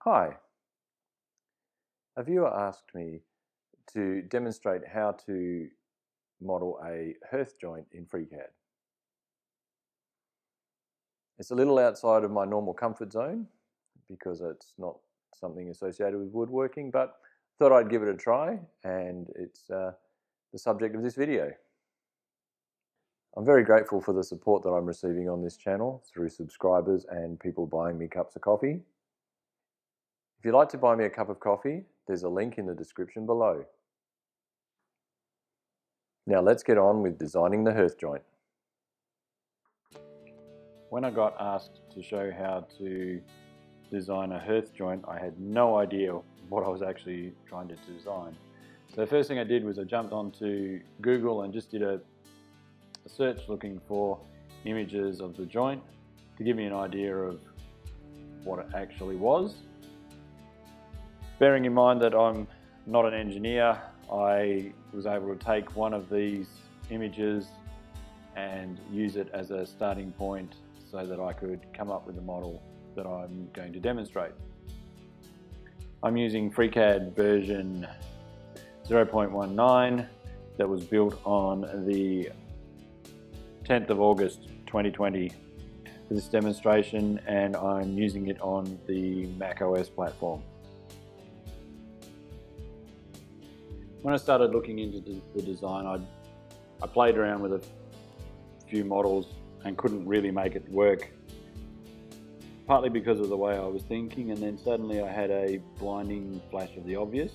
Hi. A viewer asked me to demonstrate how to model a Hirth joint in FreeCAD. It's a little outside of my normal comfort zone because it's not something associated with woodworking, but thought I'd give it a try, and it's the subject of this video. I'm very grateful for the support that I'm receiving on this channel through subscribers and people buying me cups of coffee. If you'd like to buy me a cup of coffee, there's a link in the description below. Now let's get on with designing the Hirth joint. When I got asked to show how to design a Hirth joint, I had no idea what I was actually trying to design. So the first thing I did was I jumped onto Google and just did a search looking for images of the joint to give me an idea of what it actually was. Bearing in mind that I'm not an engineer, I was able to take one of these images and use it as a starting point so that I could come up with the model that I'm going to demonstrate. I'm using FreeCAD version 0.19 that was built on the 10th of August 2020 for this demonstration, and I'm using it on the macOS platform. When I started looking into the design, I played around with a few models and couldn't really make it work, partly because of the way I was thinking, and then suddenly I had a blinding flash of the obvious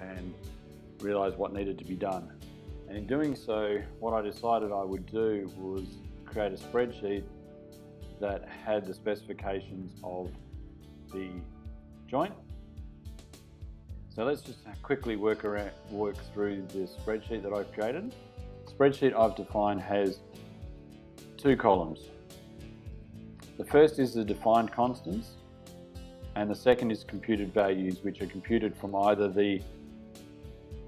and realized what needed to be done. And in doing so, what I decided I would do was create a spreadsheet that had the specifications of the joint. So let's just quickly work through this spreadsheet that I've created. The spreadsheet I've defined has two columns. The first is the defined constants, and the second is computed values, which are computed from either the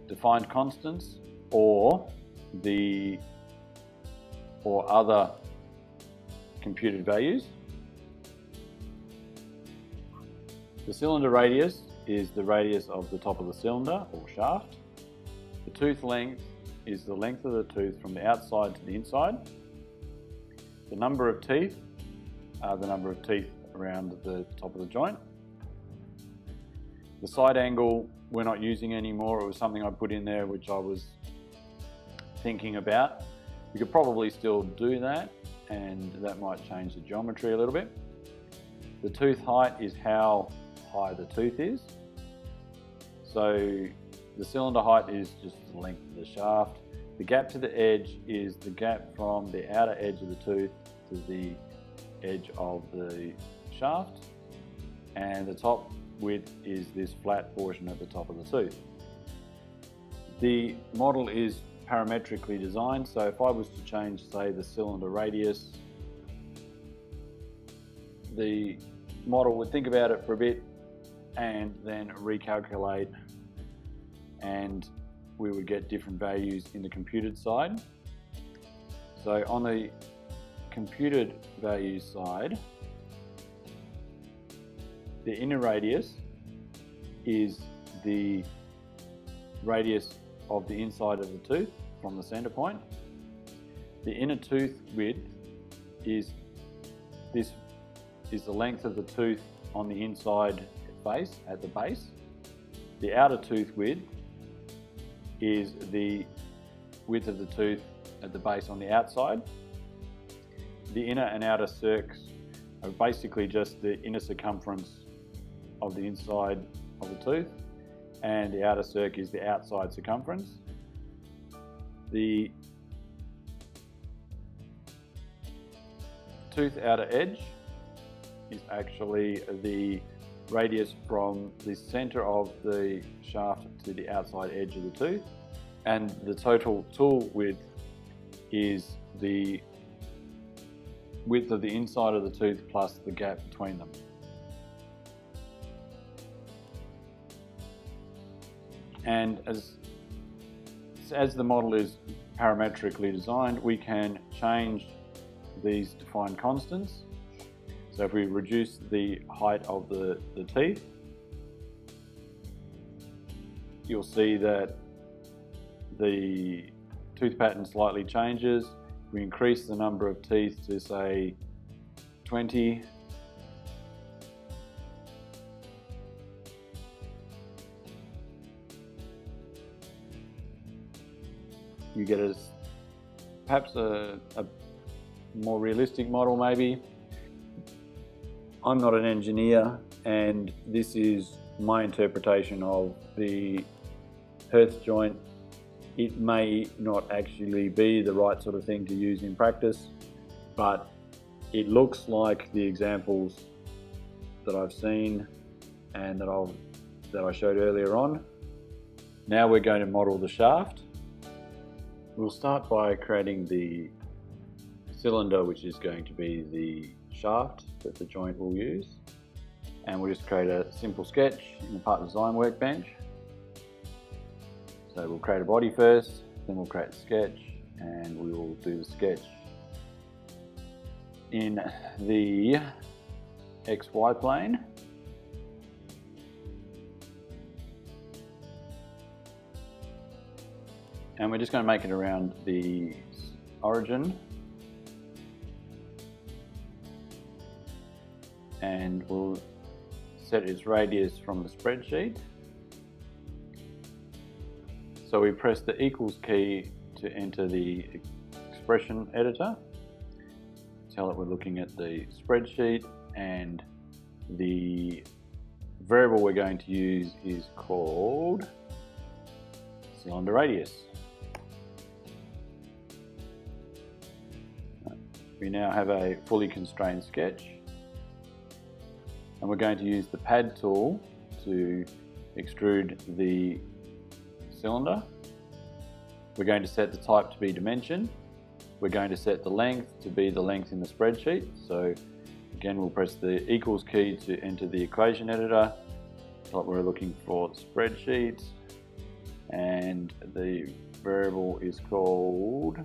defined constants or other computed values. The cylinder radius is the radius of the top of the cylinder or shaft. The tooth length is the length of the tooth from the outside to the inside. The number of teeth are the number of teeth around the top of the joint. The side angle we're not using anymore. It was something I put in there which I was thinking about. You could probably still do that, and that might change the geometry a little bit. The tooth height is how high the tooth is. So the cylinder height is just the length of the shaft. The gap to the edge is the gap from the outer edge of the tooth to the edge of the shaft, and the top width is this flat portion at the top of the tooth. The model is parametrically designed, so if I was to change, say, the cylinder radius, the model would think about it for a bit and then recalculate, and we would get different values in the computed side. So on the computed values side, the inner radius is the radius of the inside of the tooth from the center point. The inner tooth width is the length of the tooth on the inside face at the base. The outer tooth width is the width of the tooth at the base on the outside. The inner and outer circs are basically just the inner circumference of the inside of the tooth, and the outer circ is the outside circumference. The tooth outer edge is actually the radius from the center of the shaft to the outside edge of the tooth, and the total tool width is the width of the inside of the tooth plus the gap between them. And as the model is parametrically designed, we can change these defined constants. So if we reduce the height of the teeth, you'll see that the tooth pattern slightly changes. We increase the number of teeth to say 20. You get perhaps a more realistic model maybe. I'm not an engineer, and this is my interpretation of the Hirth joint. It may not actually be the right sort of thing to use in practice, but it looks like the examples that I've seen and that I showed earlier on. Now we're going to model the shaft. We'll start by creating the cylinder, which is going to be the shaft that the joint will use. And we'll just create a simple sketch in the part design workbench. So we'll create a body first, then we'll create the sketch, and we will do the sketch in the XY plane. And we're just going to make it around the origin. And we'll set its radius from the spreadsheet. So we press the equals key to enter the expression editor. Tell it we're looking at the spreadsheet, and the variable we're going to use is called cylinder radius. We now have a fully constrained sketch, and we're going to use the pad tool to extrude the cylinder. We're going to set the type to be dimension. We're going to set the length to be the length in the spreadsheet. So again, we'll press the equals key to enter the equation editor. What we're looking for the spreadsheet, and the variable is called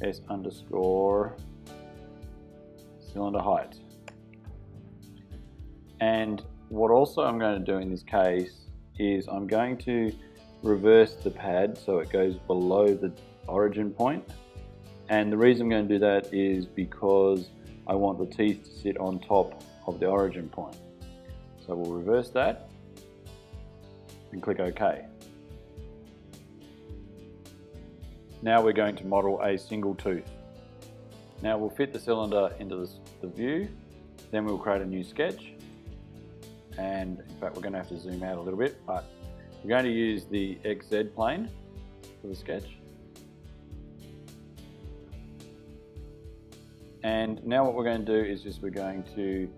S underscore cylinder height. And what also I'm going to do in this case is I'm going to reverse the pad so it goes below the origin point. And the reason I'm going to do that is because I want the teeth to sit on top of the origin point. So we'll reverse that and click OK. Now we're going to model a single tooth. Now we'll fit the cylinder into the view, then we'll create a new sketch. And in fact, we're going to have to zoom out a little bit, but we're going to use the XZ plane for the sketch. And now what we're going to do is we're going to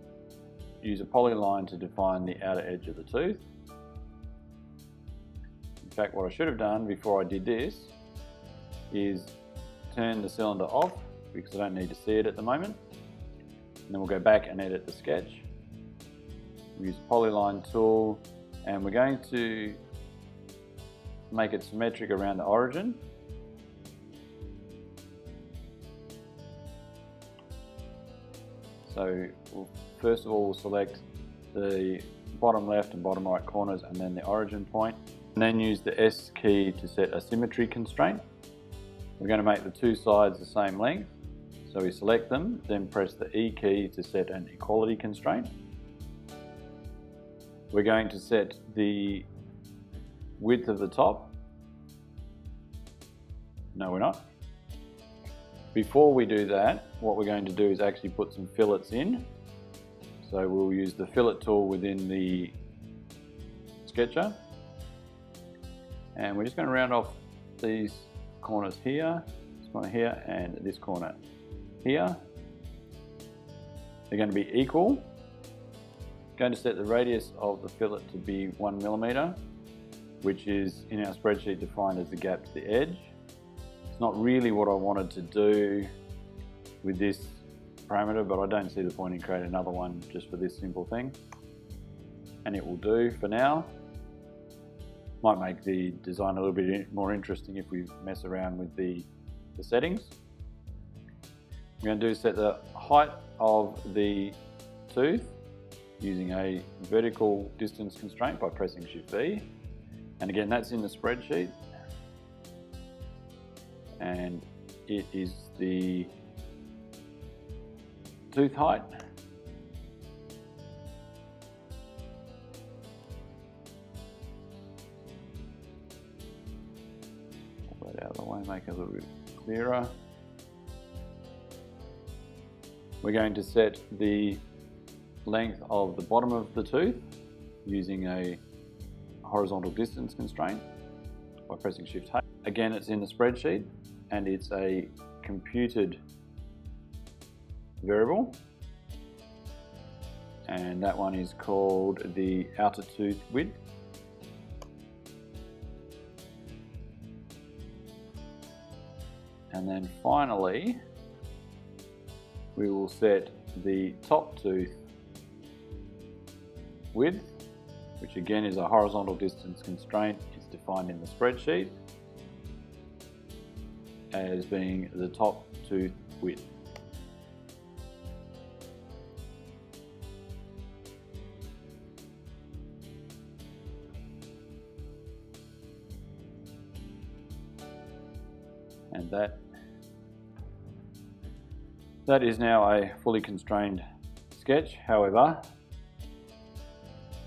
use a polyline to define the outer edge of the tooth. In fact, what I should have done before I did this is turn the cylinder off, because I don't need to see it at the moment. And then we'll go back and edit the sketch. We'll use the polyline tool, and we're going to make it symmetric around the origin. So first of all, we'll select the bottom left and bottom right corners and then the origin point. And then use the S key to set a symmetry constraint. We're going to make the two sides the same length. So we select them, then press the E key to set an equality constraint. We're going to set the width of the top. No, we're not. Before we do that, what we're going to do is actually put some fillets in. So we'll use the fillet tool within the sketcher. And we're just going to round off these corners here, this corner here, and this corner here. They're going to be equal. Going to set the radius of the fillet to be 1 millimeter, which is in our spreadsheet defined as the gap to the edge. It's not really what I wanted to do with this parameter, but I don't see the point in creating another one just for this simple thing. And it will do for now. Might make the design a little bit more interesting if we mess around with the settings. I'm going to do set the height of the tooth using a vertical distance constraint by pressing Shift V. And again, that's in the spreadsheet. And it is the tooth height. Pull that out of the way, make it a little bit clearer. We're going to set the length of the bottom of the tooth using a horizontal distance constraint by pressing Shift H. Again, it's in the spreadsheet and it's a computed variable, and that one is called the outer tooth width. And then finally, we will set the top tooth width, which again is a horizontal distance constraint. It's defined in the spreadsheet as being the top tooth width. And that is now a fully constrained sketch. However,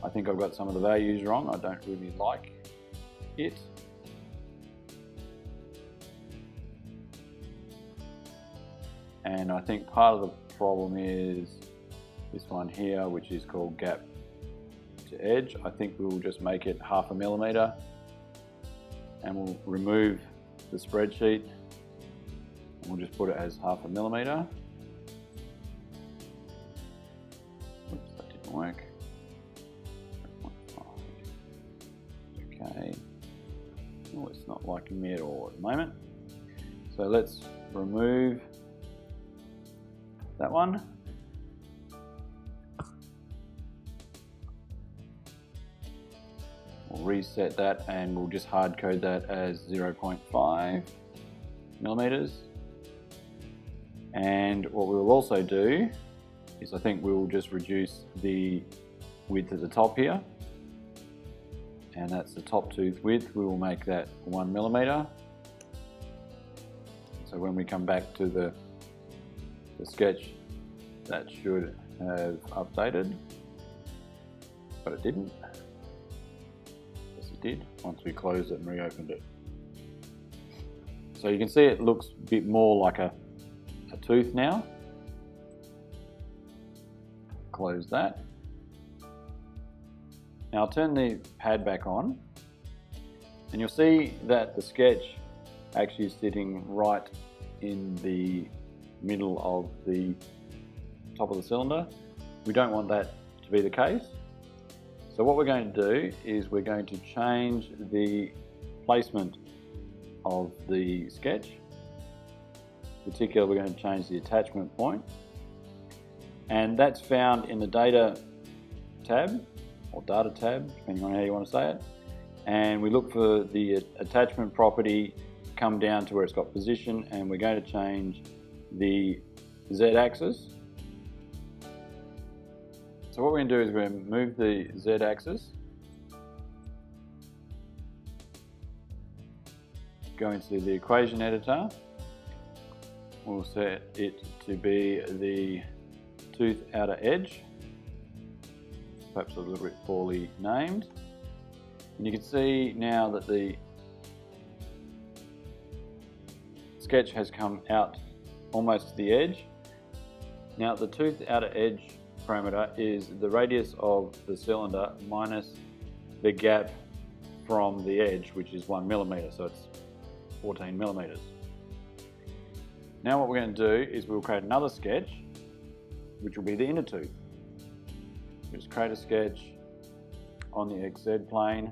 I think I've got some of the values wrong. I don't really like it. And I think part of the problem is this one here, which is called gap to edge. I think we will just make it 0.5 millimeter, and we'll remove the spreadsheet and we'll just put it as 0.5 millimeter. Oops, that didn't work. Okay. Oh, it's not liking me at all at the moment. So let's remove that one. We'll reset that and we'll just hard code that as 0.5 millimeters. And what we'll also do is I think we'll just reduce the width at the top here. And that's the top tooth width. We will make that 1 millimeter. So when we come back to the sketch, that should have updated, but it didn't. Yes, it did once we closed it and reopened it. So you can see it looks a bit more like a tooth now. Close that. Now I'll turn the pad back on, and you'll see that the sketch actually is sitting right in the middle of the top of the cylinder. We don't want that to be the case. So what we're going to do is we're going to change the placement of the sketch. In particular, we're going to change the attachment point, and that's found in the data tab or data tab, depending on how you want to say it. And we look for the attachment property, come down to where it's got position, and we're going to change the Z-axis. So what we're going to do is we're going to move the Z-axis, go into the equation editor. We'll set it to be the tooth outer edge, perhaps a little bit poorly named. And you can see now that the sketch has come out almost to the edge. Now the tooth outer edge parameter is the radius of the cylinder minus the gap from the edge, which is 1 millimeter, so it's 14 millimeters. Now what we're going to do is we'll create another sketch, which will be the inner tooth. Just create a sketch on the XZ plane,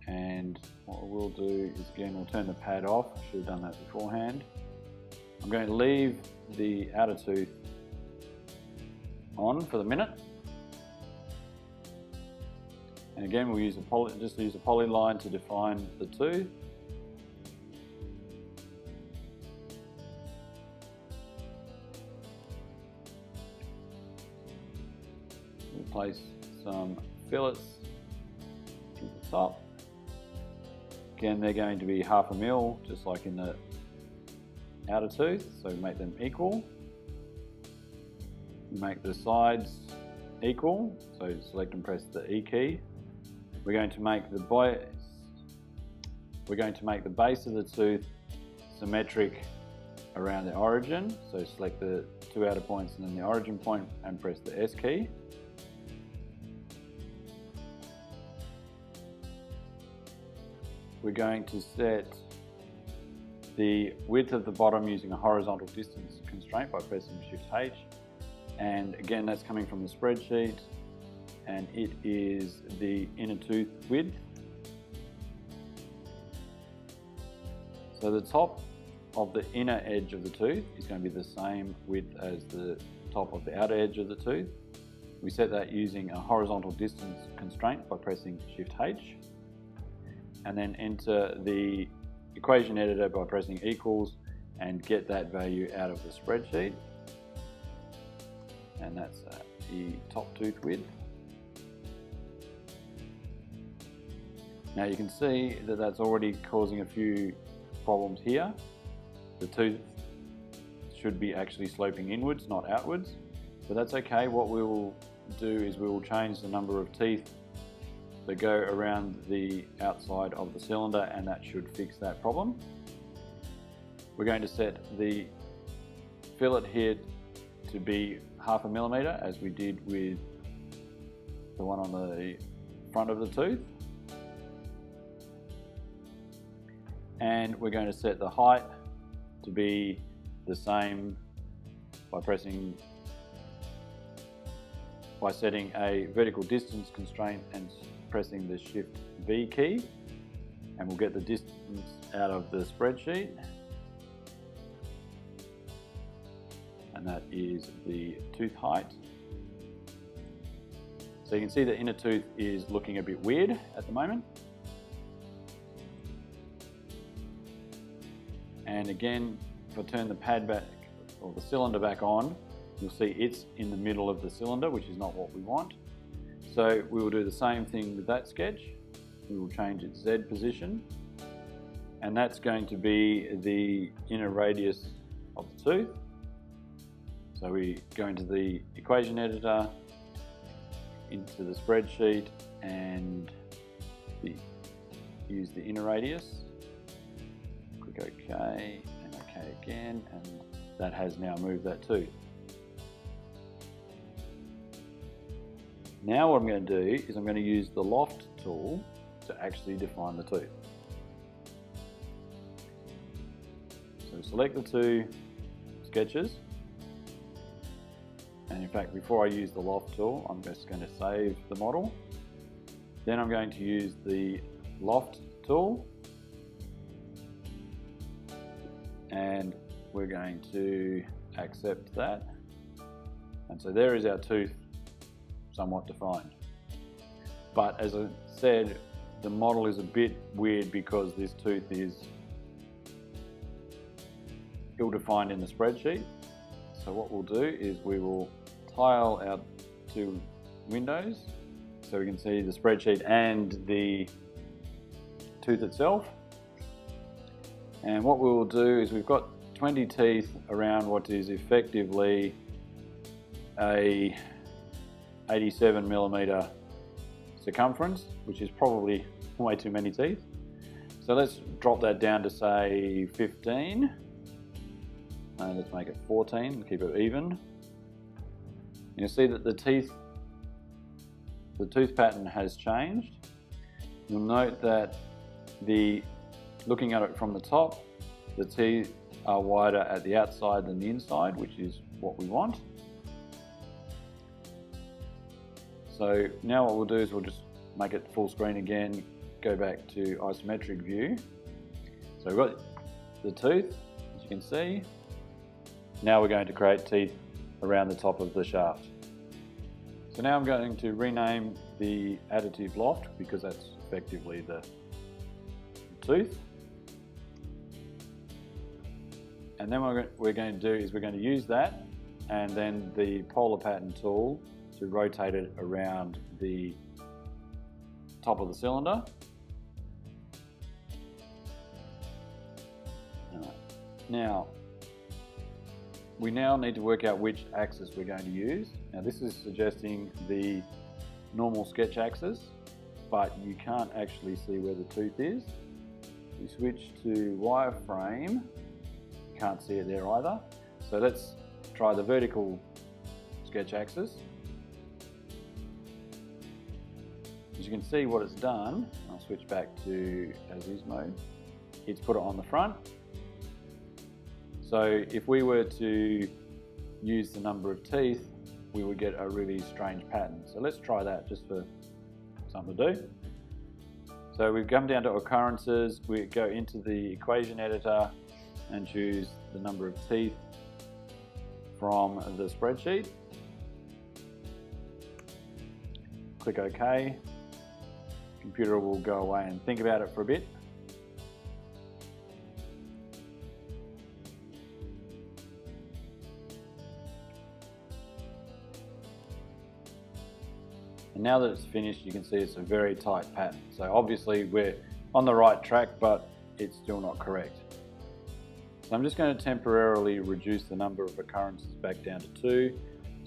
and what we'll do is, again, we'll turn the pad off. I should have done that beforehand. I'm going to leave the outer tooth on for the minute, and again we'll use just use a polyline to define the tooth. place some fillets in the top. Again, they're going to be 1/2 mil, just like in the outer tooth, so make them equal. Make the sides equal, so select and press the E key. We're going to make the base of the tooth symmetric around the origin, so select the 2 outer points and then the origin point and press the S key. We're going to set the width of the bottom using a horizontal distance constraint by pressing Shift H, and again that's coming from the spreadsheet, and it is the inner tooth width. So the top of the inner edge of the tooth is going to be the same width as the top of the outer edge of the tooth. We set that using a horizontal distance constraint by pressing Shift H, and then enter the equation editor by pressing equals and get that value out of the spreadsheet, and that's the top tooth width. Now you can see that that's already causing a few problems here. The tooth should be actually sloping inwards, not outwards, but that's okay. What we will do is we will change the number of teeth that go around the outside of the cylinder, and that should fix that problem. We're going to set the fillet here to be 1/2 millimeter, as we did with the one on the front of the tooth. And we're going to set the height to be the same by setting a vertical distance constraint and pressing the Shift V key, and we'll get the distance out of the spreadsheet, and that is the tooth height. So you can see the inner tooth is looking a bit weird at the moment. And again, if I turn the pad back, or the cylinder back on, you'll see it's in the middle of the cylinder, which is not what we want. So we will do the same thing with that sketch. We will change its Z position, and that's going to be the inner radius of the tooth. So we go into the equation editor, into the spreadsheet, and use the inner radius. Click OK, and OK again, and that has now moved that tooth. Now what I'm going to do is I'm going to use the loft tool to actually define the tooth. So select the 2 sketches, and in fact before I use the loft tool I'm just going to save the model. Then I'm going to use the loft tool, and we're going to accept that, and so there is our tooth somewhat defined. But as I said, the model is a bit weird because this tooth is ill-defined in the spreadsheet. So what we'll do is we will tile our 2 windows so we can see the spreadsheet and the tooth itself. And what we will do is we've got 20 teeth around what is effectively a 87 millimeter circumference, which is probably way too many teeth. So let's drop that down to say 15, and let's make it 14 and keep it even. You'll see that the tooth pattern has changed. You'll note that looking at it from the top, the teeth are wider at the outside than the inside, which is what we want. So now what we'll do is we'll just make it full screen again, go back to isometric view. So we've got the tooth, as you can see. Now we're going to create teeth around the top of the shaft. So now I'm going to rename the additive loft because that's effectively the tooth. And then what we're going to do is we're going to use that and then the polar pattern tool to rotate it around the top of the cylinder. Now, we now need to work out which axis we're going to use. Now this is suggesting the normal sketch axis, but you can't actually see where the tooth is. We switch to wireframe, you can't see it there either. So let's try the vertical sketch axis. As you can see what it's done, I'll switch back to as is mode, it's put it on the front. So if we were to use the number of teeth, we would get a really strange pattern. So let's try that just for something to do. So we've come down to occurrences, we go into the equation editor and choose the number of teeth from the spreadsheet. Click OK. Computer will go away and think about it for a bit. And now that it's finished, you can see it's a very tight pattern. So obviously we're on the right track, but it's still not correct. So I'm just going to temporarily reduce the number of occurrences back down to 2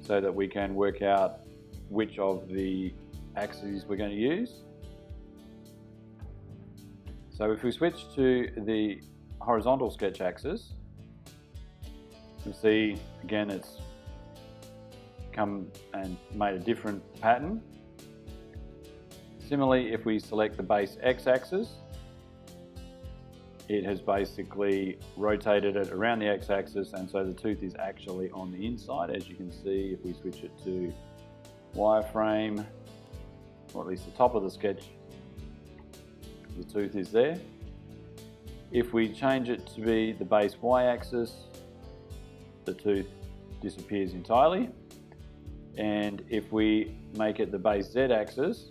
so that we can work out which of the axes we're going to use. So if we switch to the horizontal sketch axis, you'll see again it's come and made a different pattern. Similarly, if we select the base x-axis, it has basically rotated it around the x-axis, and so the tooth is actually on the inside. As you can see, if we switch it to wireframe, or at least the top of the sketch, the tooth is there. If we change it to be the base y-axis, the tooth disappears entirely. And if we make it the base z-axis,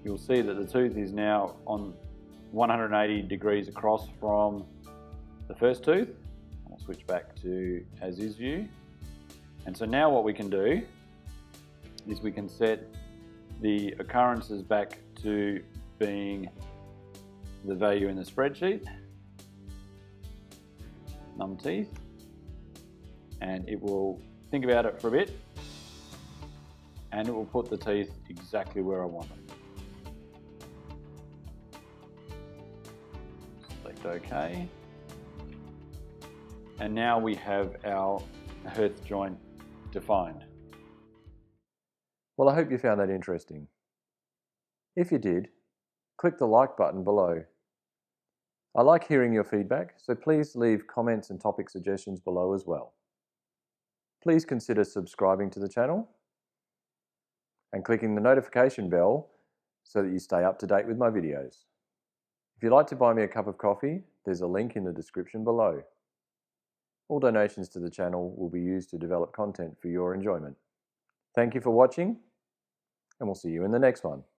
you'll see that the tooth is now on 180 degrees across from the first tooth. I'll switch back to as is view. And so now what we can do is we can set the occurrences back to being the value in the spreadsheet, num teeth, and it will think about it for a bit and it will put the teeth exactly where I want them. Select OK. And now we have our Hirth joint defined. Well, I hope you found that interesting. If you did, click the like button below. I like hearing your feedback, so please leave comments and topic suggestions below as well. Please consider subscribing to the channel and clicking the notification bell so that you stay up to date with my videos. If you'd like to buy me a cup of coffee, there's a link in the description below. All donations to the channel will be used to develop content for your enjoyment. Thank you for watching, and we'll see you in the next one.